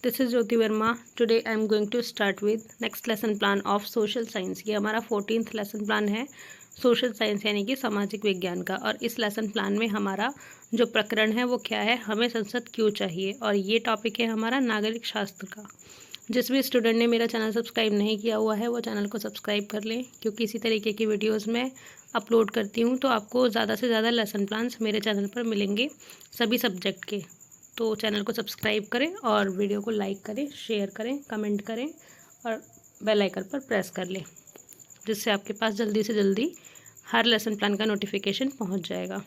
This is Jyoti Verma. Today I am going to start with next lesson plan of social science. ये हमारा 14th lesson plan है social science यानी कि सामाजिक विज्ञान का। और इस लेसन प्लान में हमारा जो प्रकरण है वो क्या है, हमें संसद क्यों चाहिए। और ये टॉपिक है हमारा नागरिक शास्त्र का। जिस भी स्टूडेंट ने मेरा चैनल सब्सक्राइब नहीं किया हुआ है वो चैनल को सब्सक्राइब कर लें, क्योंकि इसी तरीके की वीडियोज़ मैं अपलोड करती हूँ तो आपको ज़्यादा से ज़्यादा लेसन प्लान्स मेरे चैनल पर मिलेंगे सभी सब्जेक्ट के। तो चैनल को सब्सक्राइब करें और वीडियो को लाइक करें, शेयर करें, कमेंट करें और बेल आइकन पर प्रेस कर लें, जिससे आपके पास जल्दी से जल्दी हर लेसन प्लान का नोटिफिकेशन पहुंच जाएगा।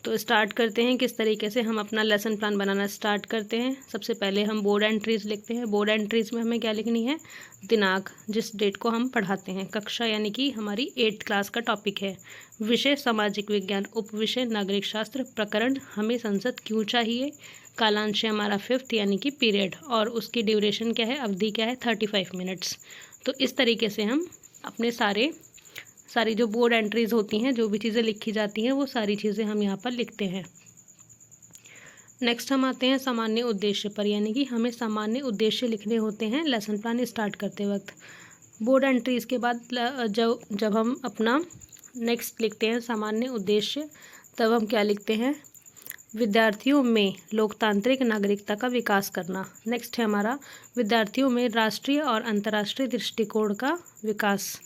तो स्टार्ट करते हैं किस तरीके से हम अपना लेसन प्लान बनाना स्टार्ट करते हैं। सबसे पहले हम बोर्ड एंट्रीज़ लिखते हैं। बोर्ड एंट्रीज़ में हमें क्या लिखनी है, दिनांक, जिस डेट को हम पढ़ाते हैं, कक्षा यानी कि हमारी 8th क्लास का टॉपिक है, विषय सामाजिक विज्ञान, उपविषय नागरिक शास्त्र, प्रकरण हमें संसद क्यों चाहिए, कालांश है हमारा 5th यानी कि पीरियड, और उसकी ड्यूरेशन क्या है, अवधि क्या है, 35 मिनट्स। तो इस तरीके से हम अपने सारी जो बोर्ड एंट्रीज़ होती हैं, जो भी चीज़ें लिखी जाती हैं, वो सारी चीज़ें हम यहाँ पर लिखते हैं। नेक्स्ट हम आते हैं सामान्य उद्देश्य पर, यानी कि हमें सामान्य उद्देश्य लिखने होते हैं लेसन प्लान स्टार्ट करते वक्त। बोर्ड एंट्रीज़ के बाद जब हम अपना नेक्स्ट लिखते हैं सामान्य उद्देश्य, तब हम क्या लिखते हैं, विद्यार्थियों में लोकतांत्रिक नागरिकता का विकास करना। नेक्स्ट है हमारा विद्यार्थियों में राष्ट्रीय और अंतर्राष्ट्रीय दृष्टिकोण का विकास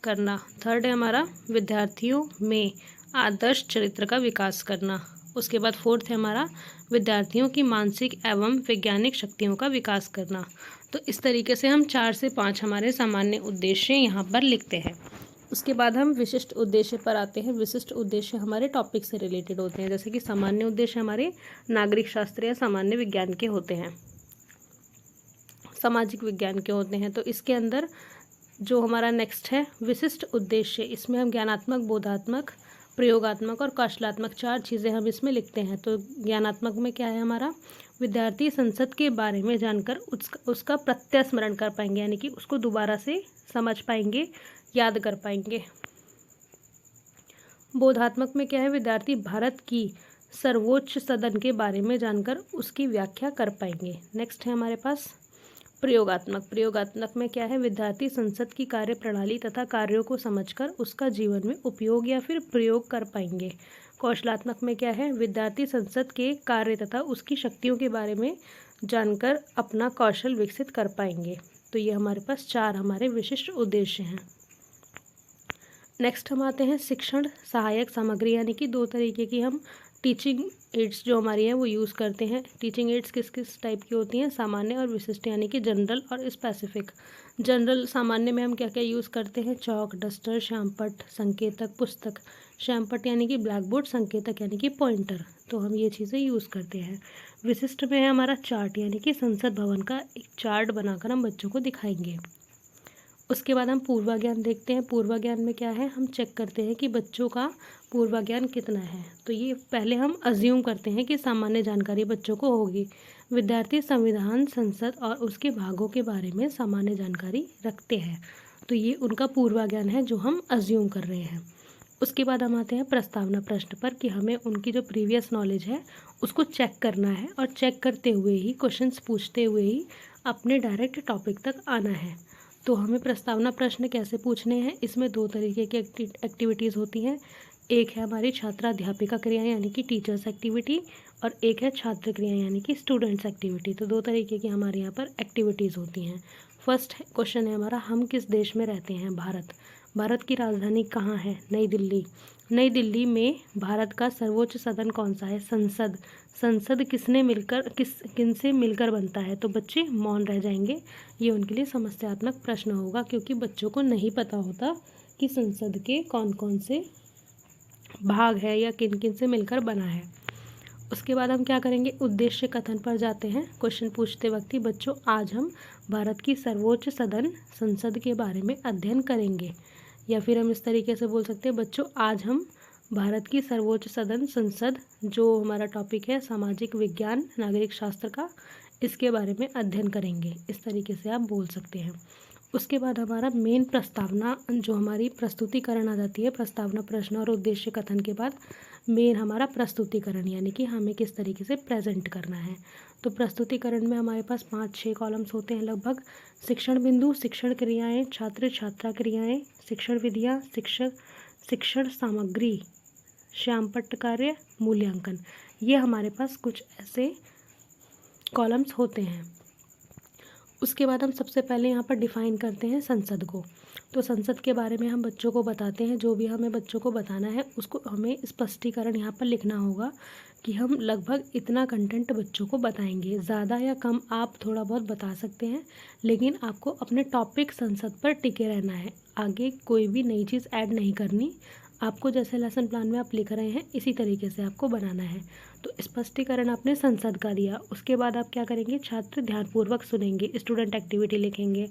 करना। थर्ड है हमारा विद्यार्थियों में आदर्श चरित्र का विकास करना। उसके बाद फोर्थ है हमारा विद्यार्थियों की मानसिक एवं वैज्ञानिक शक्तियों का विकास करना। तो इस तरीके से हम 4 से 5 हमारे सामान्य उद्देश्य यहाँ पर लिखते हैं। उसके बाद हम विशिष्ट उद्देश्य पर आते हैं। विशिष्ट उद्देश्य हमारे टॉपिक से रिलेटेड होते हैं, जैसे कि सामान्य उद्देश्य हमारे नागरिक शास्त्र या सामान्य विज्ञान के होते हैं, सामाजिक विज्ञान के होते हैं। तो इसके अंदर जो हमारा नेक्स्ट है विशिष्ट उद्देश्य, इसमें हम ज्ञानात्मक, बोधात्मक, प्रयोगात्मक और कौशलात्मक 4 चीज़ें हम इसमें लिखते हैं। तो ज्ञानात्मक में क्या है हमारा, विद्यार्थी संसद के बारे में जानकर उसका प्रत्यस्मरण कर पाएंगे, यानी कि उसको दोबारा से समझ पाएंगे, याद कर पाएंगे। बोधात्मक में क्या है, विद्यार्थी भारत की सर्वोच्च सदन के बारे में जानकर उसकी व्याख्या कर पाएंगे। नेक्स्ट है हमारे पास प्रयोगात्मक। प्रयोगात्मक में क्या है, विद्यार्थी संसद की कार्य प्रणाली तथा कार्यों को समझकर उसका जीवन में उपयोग या फिर प्रयोग कर पाएंगे। कौशलात्मक में क्या है, विद्यार्थी संसद के कार्य तथा उसकी शक्तियों के बारे में जानकर अपना कौशल विकसित कर पाएंगे। तो ये हमारे पास 4 हमारे विशिष्ट उद्देश्य हैं। नेक्स्ट हम आते हैं शिक्षण सहायक सामग्री, यानी कि 2 तरीके की हम टीचिंग एड्स जो हमारी है वो यूज़ करते हैं। टीचिंग एड्स किस किस टाइप की होती हैं, सामान्य और विशिष्ट, यानी कि जनरल और स्पेसिफिक। जनरल सामान्य में हम क्या क्या यूज़ करते हैं, चौक, डस्टर, श्यामपट्ट, संकेतक, पुस्तक। श्यामपट्ट यानी कि ब्लैक बोर्ड, संकेतक यानी कि पॉइंटर, तो हम ये चीज़ें यूज़ करते हैं। विशिष्ट में है हमारा चार्ट, यानी कि संसद भवन का एक चार्ट बनाकर हम बच्चों को दिखाएंगे। उसके बाद हम पूर्वाज्ञान देखते हैं। पूर्वाज्ञान में क्या है, हम चेक करते हैं कि बच्चों का पूर्वाज्ञान कितना है। तो ये पहले हम अज्यूम करते हैं कि सामान्य जानकारी बच्चों को होगी। विद्यार्थी संविधान, संसद और उसके भागों के बारे में सामान्य जानकारी रखते हैं, तो ये उनका पूर्वाज्ञान है जो हम अज्यूम कर रहे हैं। उसके बाद हम आते हैं प्रस्तावना प्रश्न पर, कि हमें उनकी जो प्रीवियस नॉलेज है उसको चेक करना है, और चेक करते हुए ही, क्वेश्चंस पूछते हुए ही अपने डायरेक्ट टॉपिक तक आना है। तो हमें प्रस्तावना प्रश्न कैसे पूछने हैं, इसमें 2 तरीके की एक्टिविटीज़ होती हैं। एक है हमारी छात्राध्यापिका क्रिया यानी कि टीचर्स एक्टिविटी, और एक है छात्र क्रिया यानी कि स्टूडेंट्स एक्टिविटी। तो 2 तरीके की हमारे यहाँ पर एक्टिविटीज़ होती हैं। फर्स्ट क्वेश्चन है हमारा, हम किस देश में रहते हैं, भारत। भारत की राजधानी कहाँ है, नई दिल्ली। नई दिल्ली में भारत का सर्वोच्च सदन कौन सा है, संसद। संसद किनसे मिलकर बनता है, तो बच्चे मौन रह जाएंगे। ये उनके लिए समस्यात्मक प्रश्न होगा, क्योंकि बच्चों को नहीं पता होता कि संसद के कौन कौन से भाग है या किन किन से मिलकर बना है। उसके बाद हम क्या करेंगे, उद्देश्य कथन पर जाते हैं। क्वेश्चन पूछते वक्त ही, बच्चों आज हम भारत की सर्वोच्च सदन संसद के बारे में अध्ययन करेंगे। या फिर हम इस तरीके से बोल सकते हैं, बच्चों आज हम भारत की सर्वोच्च सदन संसद, जो हमारा टॉपिक है सामाजिक विज्ञान नागरिक शास्त्र का, इसके बारे में अध्ययन करेंगे। इस तरीके से आप बोल सकते हैं। उसके बाद हमारा मेन प्रस्तावना, जो हमारी प्रस्तुतिकरण आ जाती है, प्रस्तावना प्रश्न और उद्देश्य कथन के बाद मेन हमारा प्रस्तुतिकरण, यानी कि हमें किस तरीके से प्रेजेंट करना है। तो प्रस्तुतिकरण में हमारे पास 5-6 कॉलम्स होते हैं लगभग। शिक्षण बिंदु, शिक्षण क्रियाएं, छात्र छात्रा क्रियाएं, शिक्षण विधियाँ, शिक्षण सामग्री, श्यामपट्ट कार्य, मूल्यांकन। ये हमारे पास कुछ ऐसे कॉलम्स होते हैं। उसके बाद हम सबसे पहले यहाँ पर डिफ़ाइन करते हैं संसद को। तो संसद के बारे में हम बच्चों को बताते हैं, जो भी हमें बच्चों को बताना है उसको हमें स्पष्टीकरण यहाँ पर लिखना होगा कि हम लगभग इतना कंटेंट बच्चों को बताएंगे। ज़्यादा या कम आप थोड़ा बहुत बता सकते हैं, लेकिन आपको अपने टॉपिक संसद पर टिके रहना है। आगे कोई भी नई चीज़ ऐड नहीं करनी। आपको जैसे लेसन प्लान में आप लिख रहे हैं इसी तरीके से आपको बनाना है। तो स्पष्टीकरण आपने संसद का दिया। उसके बाद आप क्या करेंगे, छात्र ध्यानपूर्वक सुनेंगे, स्टूडेंट एक्टिविटी लिखेंगे।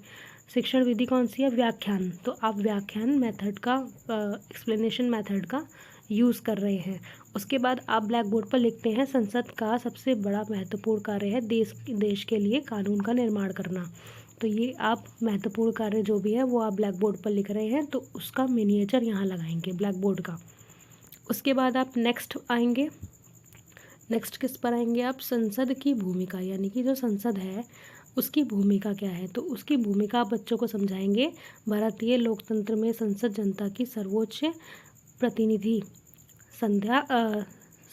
शिक्षण विधि कौन सी है, व्याख्यान। तो आप व्याख्यान मेथड का, एक्सप्लेनेशन मेथड का यूज़ कर रहे हैं। उसके बाद आप ब्लैक बोर्ड पर लिखते हैं संसद का सबसे बड़ा महत्वपूर्ण कार्य है देश के लिए कानून का निर्माण करना। तो ये आप महत्वपूर्ण कार्य जो भी है वो आप ब्लैक बोर्ड पर लिख रहे हैं, तो उसका मिनिएचर यहाँ लगाएंगे ब्लैक बोर्ड का। उसके बाद आप नेक्स्ट आएंगे। नेक्स्ट किस पर आएंगे आप, संसद की भूमिका, यानी कि जो संसद है उसकी भूमिका क्या है। तो उसकी भूमिका आप बच्चों को समझाएंगे। भारतीय लोकतंत्र में संसद जनता की सर्वोच्च प्रतिनिधि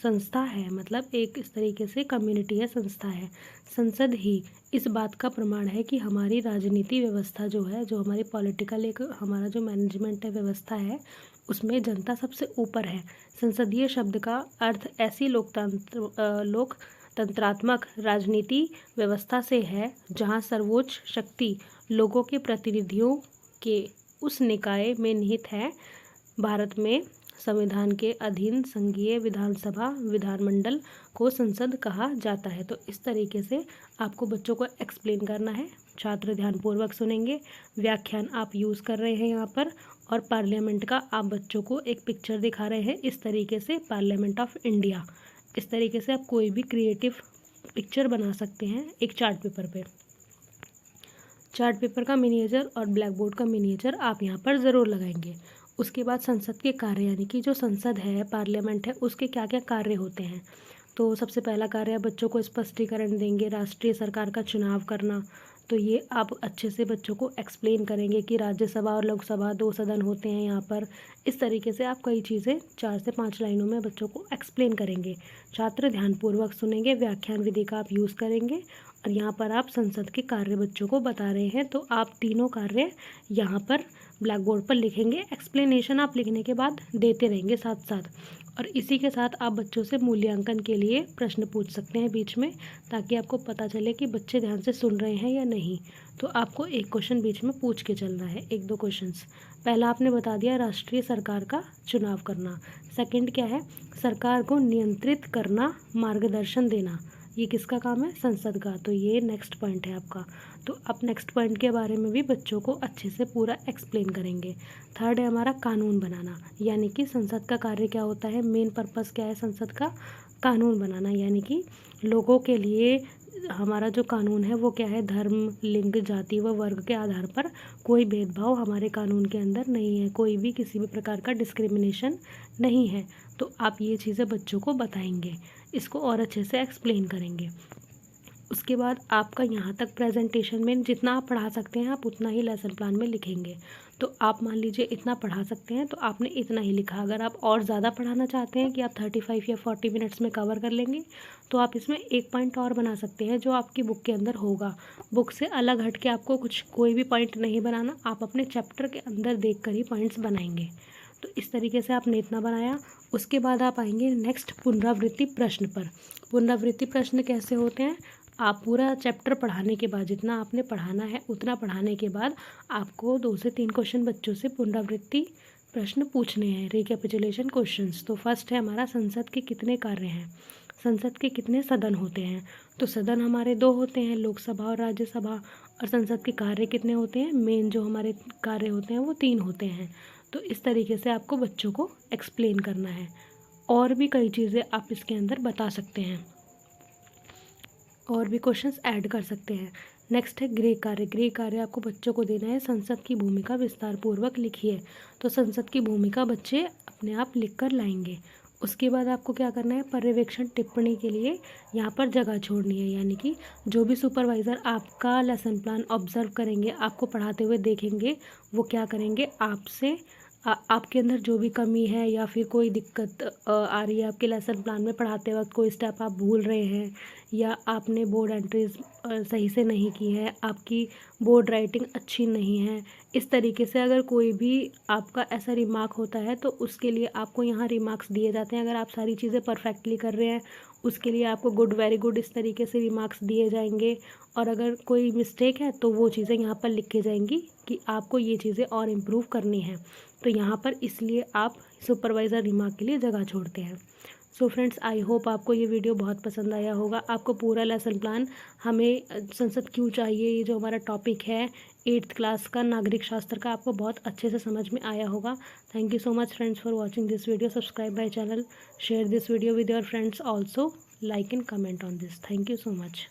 संस्था है, मतलब एक इस तरीके से कम्युनिटी है, संस्था है। संसद ही इस बात का प्रमाण है कि हमारी राजनीति व्यवस्था जो है, जो हमारी पॉलिटिकल एक हमारा जो मैनेजमेंट है, व्यवस्था है, उसमें जनता सबसे ऊपर है। संसदीय शब्द का अर्थ ऐसी लोकतंत्रात्मक राजनीति व्यवस्था से है जहां सर्वोच्च शक्ति लोगों के प्रतिनिधियों के उस निकाय में निहित है। भारत में संविधान के अधीन संघीय विधानसभा विधानमंडल को संसद कहा जाता है। तो इस तरीके से आपको बच्चों को एक्सप्लेन करना है। छात्र ध्यानपूर्वक सुनेंगे। व्याख्यान आप यूज़ कर रहे हैं यहाँ पर, और पार्लियामेंट का आप बच्चों को एक पिक्चर दिखा रहे हैं इस तरीके से, पार्लियामेंट ऑफ इंडिया। इस तरीके से आप कोई भी क्रिएटिव पिक्चर बना सकते हैं एक चार्ट पेपर पे। चार्ट पेपर का मिनिएचर और ब्लैक बोर्ड का मिनिएचर आप यहाँ पर ज़रूर लगाएंगे। उसके बाद संसद के कार्य, यानी कि जो संसद है, पार्लियामेंट है, उसके क्या क्या कार्य होते हैं। तो सबसे पहला कार्य बच्चों को स्पष्टीकरण देंगे, राष्ट्रीय सरकार का चुनाव करना। तो ये आप अच्छे से बच्चों को एक्सप्लेन करेंगे कि राज्यसभा और लोकसभा 2 सदन होते हैं यहाँ पर। इस तरीके से आप कई चीज़ें 4 से 5 लाइनों में बच्चों को एक्सप्लेन करेंगे। छात्र ध्यानपूर्वक सुनेंगे। व्याख्यान विधि का आप यूज़ करेंगे, और यहाँ पर आप संसद के कार्य बच्चों को बता रहे हैं, तो आप तीनों कार्य यहाँ पर ब्लैक बोर्ड पर लिखेंगे। एक्सप्लेनेशन आप लिखने के बाद देते रहेंगे साथ साथ, और इसी के साथ आप बच्चों से मूल्यांकन के लिए प्रश्न पूछ सकते हैं बीच में, ताकि आपको पता चले कि बच्चे ध्यान से सुन रहे हैं या नहीं। तो आपको एक क्वेश्चन बीच में पूछ के चलना है, 1-2 क्वेश्चंस। पहला आपने बता दिया राष्ट्रीय सरकार का चुनाव करना। सेकंड क्या है, सरकार को नियंत्रित करना, मार्गदर्शन देना। ये किसका काम है, संसद का। तो ये नेक्स्ट पॉइंट है आपका। तो आप नेक्स्ट पॉइंट के बारे में भी बच्चों को अच्छे से पूरा एक्सप्लेन करेंगे। थर्ड है हमारा कानून बनाना, यानी कि संसद का कार्य क्या होता है, मेन पर्पस क्या है संसद का, कानून बनाना। यानी कि लोगों के लिए हमारा जो कानून है वो क्या है, धर्म, लिंग, जाति व वर्ग के आधार पर कोई भेदभाव हमारे कानून के अंदर नहीं है, कोई भी किसी भी प्रकार का डिस्क्रिमिनेशन नहीं है। तो आप ये चीज़ें बच्चों को बताएंगे, इसको और अच्छे से एक्सप्लेन करेंगे। उसके बाद आपका यहाँ तक प्रेजेंटेशन में जितना आप पढ़ा सकते हैं आप उतना ही लेसन प्लान में लिखेंगे। तो आप मान लीजिए इतना पढ़ा सकते हैं तो आपने इतना ही लिखा। अगर आप और ज़्यादा पढ़ाना चाहते हैं कि आप 35 या 40 मिनट्स में कवर कर लेंगे, तो आप इसमें एक पॉइंट और बना सकते हैं जो आपकी बुक के अंदर होगा। बुक से अलग हट के आपको कोई भी पॉइंट नहीं बनाना, आप अपने चैप्टर के अंदर देख कर ही पॉइंट्स बनाएंगे। तो इस तरीके से आपने इतना बनाया। उसके बाद आप आएंगे नेक्स्ट पुनरावृत्ति प्रश्न पर। पुनरावृत्ति प्रश्न कैसे होते हैं, आप पूरा चैप्टर पढ़ाने के बाद जितना आपने पढ़ाना है उतना पढ़ाने के बाद आपको 2 से 3 क्वेश्चन बच्चों से पुनरावृत्ति प्रश्न पूछने हैं, रिकैपिचुलेशन क्वेश्चंस। तो फर्स्ट है हमारा संसद के कितने कार्य हैं, संसद के कितने सदन होते हैं। तो सदन हमारे 2 होते हैं, लोकसभा और राज्यसभा। और संसद के कार्य कितने होते हैं, मेन जो हमारे कार्य होते हैं वो 3 होते हैं। तो इस तरीके से आपको बच्चों को एक्सप्लेन करना है। और भी कई चीज़ें आप इसके अंदर बता सकते हैं, और भी क्वेश्चंस ऐड कर सकते हैं। नेक्स्ट है गृह कार्य। गृह कार्य आपको बच्चों को देना है, संसद की भूमिका विस्तार पूर्वक लिखिए। तो संसद की भूमिका बच्चे अपने आप लिख कर लाएंगे। उसके बाद आपको क्या करना है, पर्यवेक्षण टिप्पणी के लिए यहाँ पर जगह छोड़नी है। यानी कि जो भी सुपरवाइज़र आपका लेसन प्लान ऑब्जर्व करेंगे, आपको पढ़ाते हुए देखेंगे, वो क्या करेंगे, आपसे आपके अंदर जो भी कमी है या फिर कोई दिक्कत आ रही है आपके लेसन प्लान में पढ़ाते वक्त, कोई स्टेप आप भूल रहे हैं या आपने बोर्ड एंट्रीज सही से नहीं की है, आपकी बोर्ड राइटिंग अच्छी नहीं है, इस तरीके से अगर कोई भी आपका ऐसा रिमार्क होता है तो उसके लिए आपको यहाँ रिमार्क्स दिए जाते हैं। अगर आप सारी चीज़ें परफेक्टली कर रहे हैं उसके लिए आपको गुड, वेरी गुड इस तरीके से रिमार्क्स दिए जाएंगे। और अगर कोई मिस्टेक है तो वो चीज़ें यहाँ पर लिखी जाएंगी कि आपको ये चीज़ें और इम्प्रूव करनी है। तो यहाँ पर इसलिए आप सुपरवाइज़र रिमार्क के लिए जगह छोड़ते हैं। सो फ्रेंड्स, आई होप आपको ये वीडियो बहुत पसंद आया होगा। आपको पूरा लेसन प्लान हमें संसद क्यों चाहिए, ये जो हमारा टॉपिक है 8th क्लास का नागरिक शास्त्र का, आपको बहुत अच्छे से समझ में आया होगा। Thank you so much friends for watching this video. Subscribe my channel, share this video with your friends also, like and comment on this. Thank you so much.